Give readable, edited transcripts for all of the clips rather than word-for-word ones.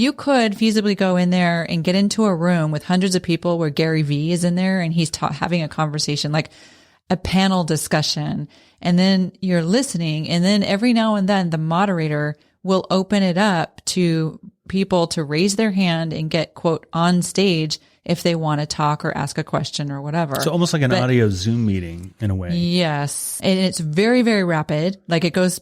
You could feasibly go in there and get into a room with hundreds of people where Gary Vee is in there and he's having a conversation, like a panel discussion. And then you're listening. And then every now and then the moderator will open it up to people to raise their hand and get, quote, on stage if they want to talk or ask a question or whatever. So almost like an audio Zoom meeting in a way. Yes. And it's very, very rapid. Like it goes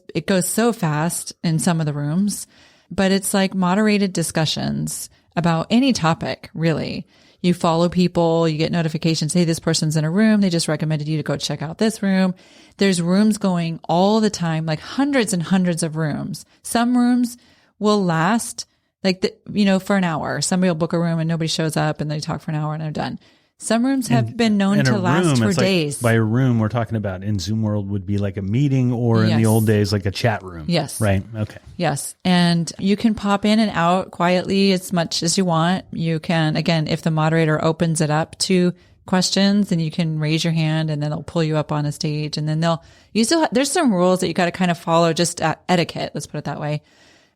so fast in some of the rooms, but it's like moderated discussions about any topic, really. You follow people, you get notifications. Hey, this person's in a room. They just recommended you to go check out this room. There's rooms going all the time, like hundreds and hundreds of rooms. Some rooms will last for an hour. Somebody will book a room and nobody shows up and they talk for an hour and they're done. Some rooms have been known to last for days. By a room, we're talking about in Zoom world would be like a meeting or in the old days, like a chat room. Yes. Right. Okay. Yes. And you can pop in and out quietly as much as you want. You can, again, if the moderator opens it up to questions, then you can raise your hand and then they'll pull you up on a stage and then there's some rules that you got to kind of follow, just etiquette. Let's put it that way.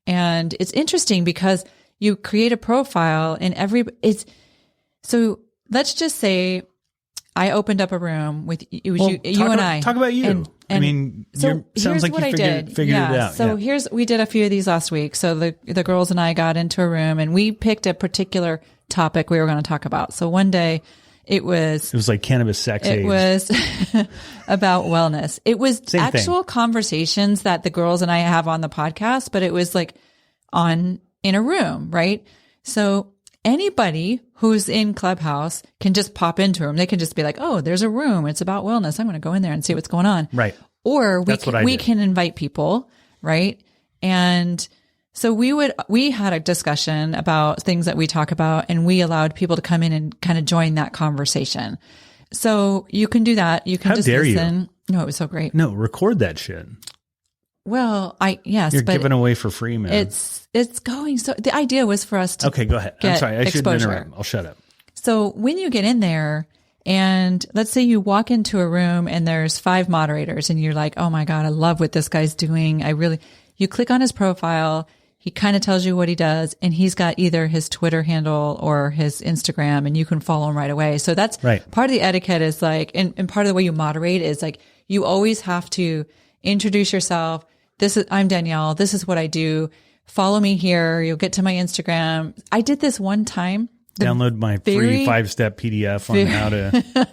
And it's interesting because you create a profile and so let's just say I opened up a room with you and I. Talk about you. Sounds like you figured it out. So we did a few of these last week. So the girls and I got into a room and we picked a particular topic we were going to talk about. So one day it was like cannabis sex age. It was about wellness. It was actual conversations that the girls and I have on the podcast, but it was like in a room, right? So anybody who's in Clubhouse can just pop into a room. They can just be like, oh, there's a room. It's about wellness. I'm going to go in there and see what's going on. Right. Or we can invite people, right? And so we had a discussion about things that we talk about and we allowed people to come in and kind of join that conversation. So you can do that. You can How just dare listen. You? No, it was so great. No, record that shit. Well, you're giving away for free, man. It's going. So the idea was for us to Okay, go ahead. I'm sorry. I shouldn't interrupt. I'll shut up. So when you get in there and let's say you walk into a room and there's 5 moderators and you're like, oh my God, I love what this guy's doing. You click on his profile. He kind of tells you what he does and he's got either his Twitter handle or his Instagram and you can follow him right away. So that's right. Part of the etiquette is like, and part of the way you moderate is like, you always have to introduce yourself. I'm Danielle. This is what I do. Follow me here. You'll get to my Instagram. I did this one time. Download my free 5-step PDF on how to.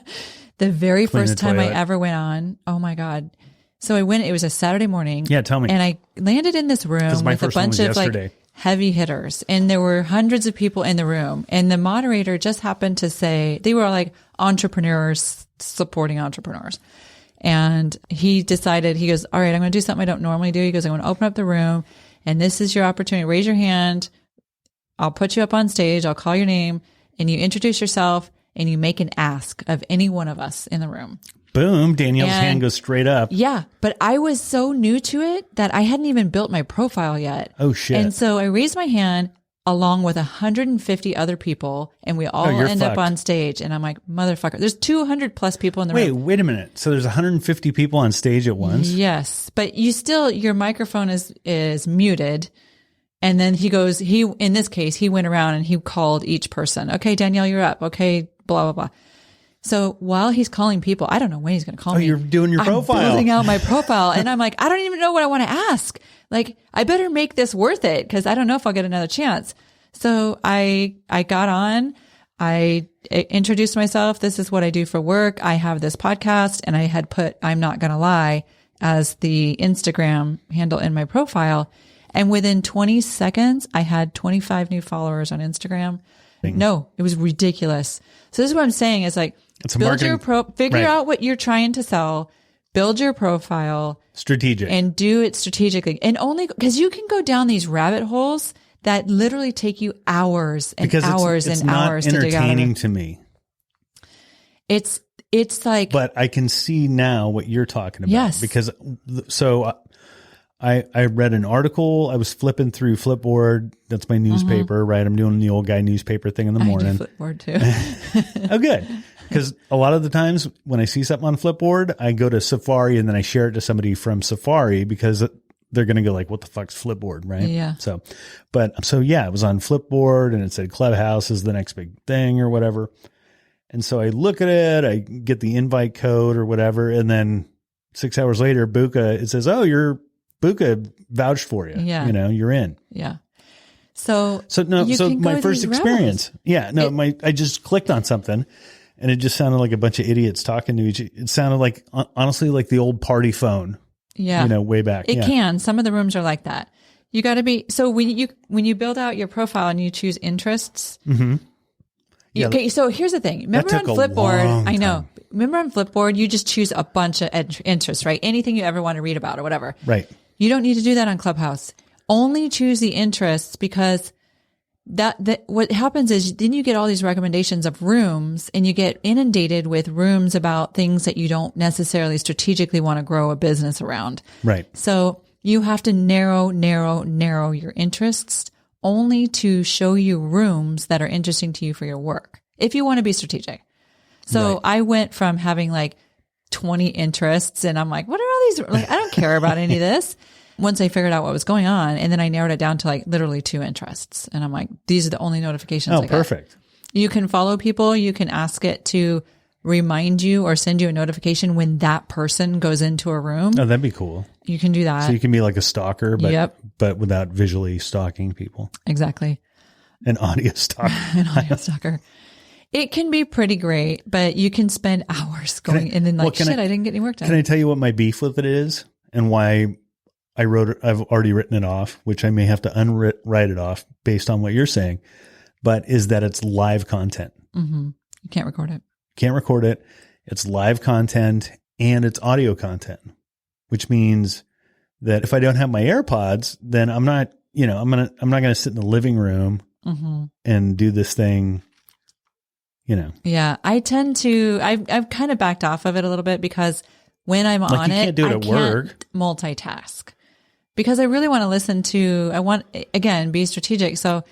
The very first time I ever went on. Oh my God. So I went, it was a Saturday morning. Yeah, tell me. And I landed in this room with a bunch of like heavy hitters and there were hundreds of people in the room. And the moderator just happened to say, they were like entrepreneurs supporting entrepreneurs. And he decided, he goes, all right, I'm going to do something I don't normally do. He goes, I'm going to open up the room and this is your opportunity. Raise your hand. I'll put you up on stage. I'll call your name and you introduce yourself and you make an ask of any one of us in the room. Boom. Danielle's hand goes straight up. Yeah. But I was so new to it that I hadn't even built my profile yet. Oh shit. And so I raised my hand along with 150 other people and we all end up on stage and I'm like, motherfucker, there's 200 plus people in the room. Wait a minute. So there's 150 people on stage at once? Yes. But your microphone is muted. And then in this case, he went around and he called each person. Okay, Danielle, you're up. Okay, blah, blah, blah. So while he's calling people, I don't know when he's going to call me. Oh, you're doing your profile. I'm building out my profile. And I'm like, I don't even know what I want to ask. Like, I better make this worth it because I don't know if I'll get another chance. So I got on. I introduced myself. This is what I do for work. I have this podcast and I had put, I'm not going to lie, as the Instagram handle in my profile. And within 20 seconds, I had 25 new followers on Instagram. No, it was ridiculous. So this is what I'm saying is like, figure out what you're trying to sell, build your profile. Strategic. And do it strategically. And only because you can go down these rabbit holes that literally take you hours and hours and hours to dig out of it. It's not entertaining to me. It's like. But I can see now what you're talking about. Yes. Because I read an article. I was flipping through Flipboard. That's my newspaper, right? I'm doing the old guy newspaper thing in the morning. I do Flipboard too. Oh, good. Because a lot of the times when I see something on Flipboard, I go to Safari and then I share it to somebody from Safari because they're going to go like, what the fuck's Flipboard? Right. Yeah. So yeah, it was on Flipboard and it said Clubhouse is the next big thing or whatever. And so I look at it, I get the invite code or whatever. And then 6 hours later, it says, oh, your Buka vouched for you. Yeah. You're in. Yeah. So my first experience. Yeah. No, I just clicked on something and it just sounded like a bunch of idiots talking to each other. It sounded like, honestly, like the old party phone. Yeah. Way back. It can. Some of the rooms are like that. You got to be, so when you build out your profile and you choose interests. Mm-hmm. Yeah. Okay. So here's the thing. Remember on Flipboard, I know. Remember on Flipboard, you just choose a bunch of interests, right? Anything you ever want to read about or whatever. Right. You don't need to do that on Clubhouse. Only choose the interests, because that what happens is then you get all these recommendations of rooms and you get inundated with rooms about things that you don't necessarily strategically want to grow a business around. Right. So you have to narrow your interests only to show you rooms that are interesting to you for your work, if you want to be strategic. So right. I went from having like 20 interests and I'm like, what are all these? Like, I don't care about any of this. Once I figured out what was going on, and then I narrowed it down to like literally 2 interests. And I'm like, these are the only notifications I get. Perfect. You can follow people. You can ask it to remind you or send you a notification when that person goes into a room. Oh, that'd be cool. You can do that. So you can be like a stalker, but, yep. but without visually stalking people. Exactly. An audio stalker. An audio stalker. It can be pretty great, but you can spend hours going and then like, I didn't get any work done. Can I tell you what my beef with it is and why I've already written it off, which I may have to unwrite it off based on what you're saying, but is that it's live content. Mm-hmm. You can't record it. Can't record it. It's live content and it's audio content, which means that if I don't have my AirPods, then I'm not going to sit in the living room mm-hmm. and do this thing. Yeah, I tend to, I've kind of backed off of it a little bit because when I'm on it, can't do it at work. Can't multitask because I really want to listen to, I want, again, be strategic. So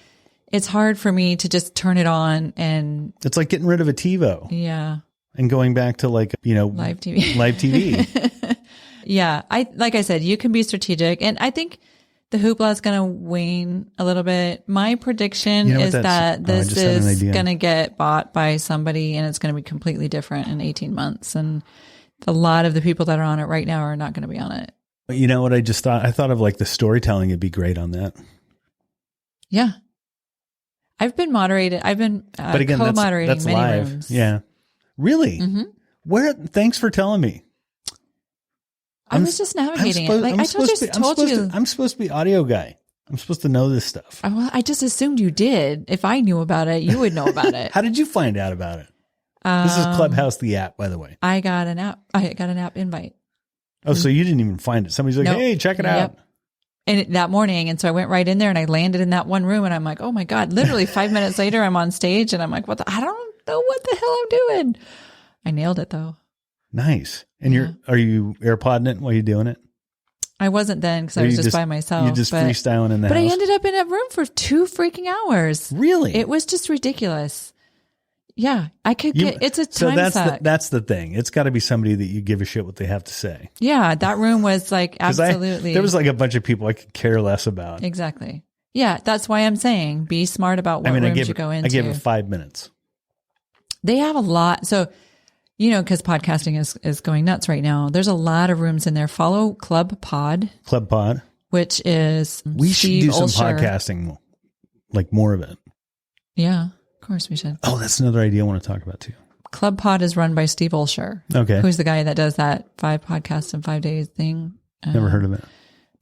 it's hard for me to just turn it on and. It's like getting rid of a TiVo. Yeah. And going back to like, live TV. Live TV. Yeah. Like I said, you can be strategic. And I think the hoopla is going to wane a little bit. My prediction is that this is going to get bought by somebody and it's going to be completely different in 18 months. And a lot of the people that are on it right now are not going to be on it. But you know what I just thought? I thought of like the storytelling would be great on that. Yeah. I've been moderated. I've been but again, co-moderating that's many live. rooms. Yeah. Really? Mm-hmm. Where? Thanks for telling me. I was just navigating it. Like I told you. I'm supposed to be audio guy. I'm supposed to know this stuff. Well, I just assumed you did. If I knew about it, you would know about it. How did you find out about it? This is Clubhouse, the app, by the way. I got an app invite. Oh, so you didn't even find it. Somebody's like, nope. Hey, check it out. And that morning. And so I went right in there and I landed in that one room and I'm like, oh my God, literally 5 minutes later, I'm on stage and I'm like, I don't know what the hell I'm doing. I nailed it though. Nice. And are you AirPodding it while you're doing it? I wasn't then because I was just by myself. You're just freestyling in the house. But I ended up in a room for 2 freaking hours. Really? It was just ridiculous. Yeah, I could get, it's a time suck. That's the thing. It's got to be somebody that you give a shit what they have to say. Yeah, that room was like absolutely. There was like a bunch of people I could care less about. Exactly. Yeah, that's why I'm saying be smart about what rooms you go into. I gave it 5 minutes. They have a lot. So, because podcasting is going nuts right now. There's a lot of rooms in there. Follow Club Pod, which is we Steve should do Olsher. Some podcasting, like more of it. Yeah. Of course we should. Oh, that's another idea I want to talk about too. Club Pod is run by Steve Olsher. Okay. Who's the guy that does that 5 podcasts in 5 days thing. Never heard of it.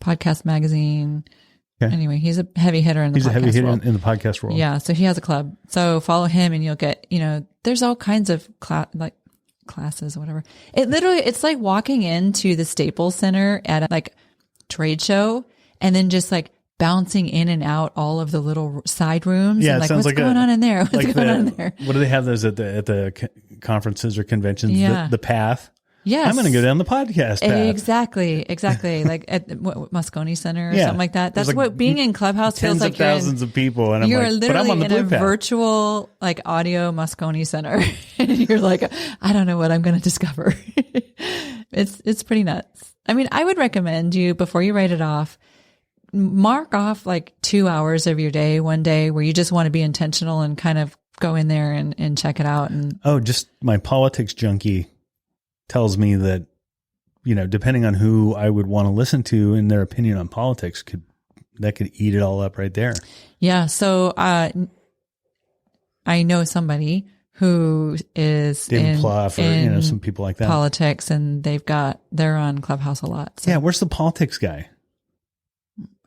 Podcast magazine. Okay. Anyway, he's a heavy hitter in the podcast world. He's a heavy hitter in the podcast world. Yeah. So he has a club. So follow him and you'll get, there's all kinds of classes or whatever. It's like walking into the Staples Center at a trade show and then just bouncing in and out all of the little side rooms. Yeah, and what's going on in there? What's going on in there? What do they have those at the conferences or conventions? Yeah. The path. Yes. I'm going to go down the podcast path. Exactly. Like at Moscone Center or something like that. That's what being in Clubhouse feels like. Thousands of people. And you're literally in a virtual audio Moscone Center. And you're like, I don't know what I'm going to discover. It's pretty nuts. I mean, I would recommend you, before you write it off, mark off like 2 hours of your day, one day where you just want to be intentional and kind of go in there and check it out. And just my politics junkie tells me that, depending on who I would want to listen to and their opinion on politics could eat it all up right there. Yeah. So, I know somebody who is David Plouffe or, some people like that. Politics, and they're on Clubhouse a lot. So. Yeah. Where's the politics guy?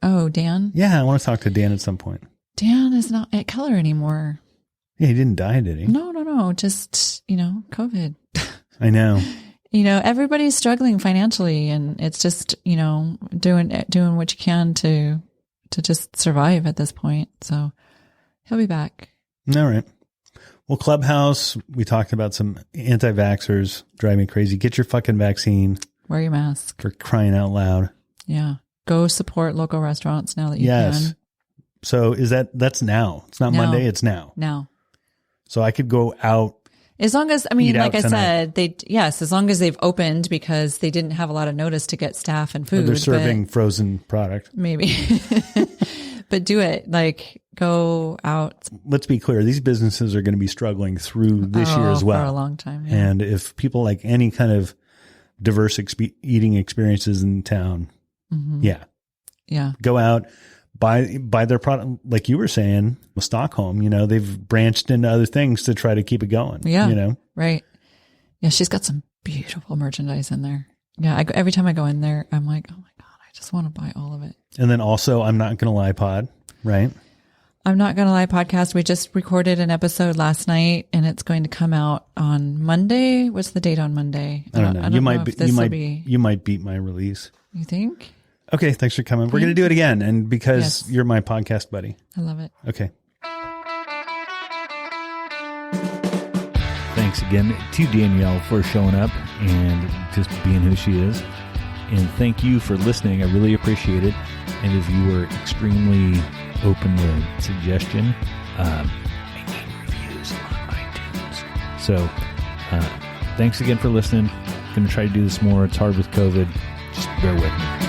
Oh, Dan? Yeah. I want to talk to Dan at some point. Dan is not at Keller anymore. Yeah. He didn't die, did he? No. Just, COVID. I know. Everybody's struggling financially, and it's just, doing what you can to just survive at this point. So he'll be back. All right. Well, Clubhouse, we talked about some anti-vaxxers drive me crazy. Get your fucking vaccine. Wear your mask. For crying out loud. Yeah. Go support local restaurants now that you can. So that's now. It's not Monday. It's now. Now. So I could go out. As long as, like I said, as long as they've opened, because they didn't have a lot of notice to get staff and food. Or they're serving frozen product. Maybe. But do it. Like, go out. Let's be clear. These businesses are going to be struggling through this year as well. For a long time. Yeah. And if people like any kind of diverse eating experiences in town, yeah, go out, buy their product. Like you were saying, with Stockholm, they've branched into other things to try to keep it going. Yeah. Right. Yeah. She's got some beautiful merchandise in there. Yeah. Every time I go in there, I'm like, oh my God, I just want to buy all of it. And then also, I'm Not Gonna Lie Pod, right? I'm Not Gonna Lie podcast. We just recorded an episode last night, and it's going to come out on Monday. What's the date on Monday? I don't know. You might beat my release. You think? Okay. Thanks for coming. We're going to do it again. And because you're my podcast buddy. I love it. Okay. Thanks again to Danielle for showing up and just being who she is. And thank you for listening. I really appreciate it. And if you were extremely open to suggestion, I need reviews on iTunes. So thanks again for listening. Going to try to do this more. It's hard with COVID. Just bear with me.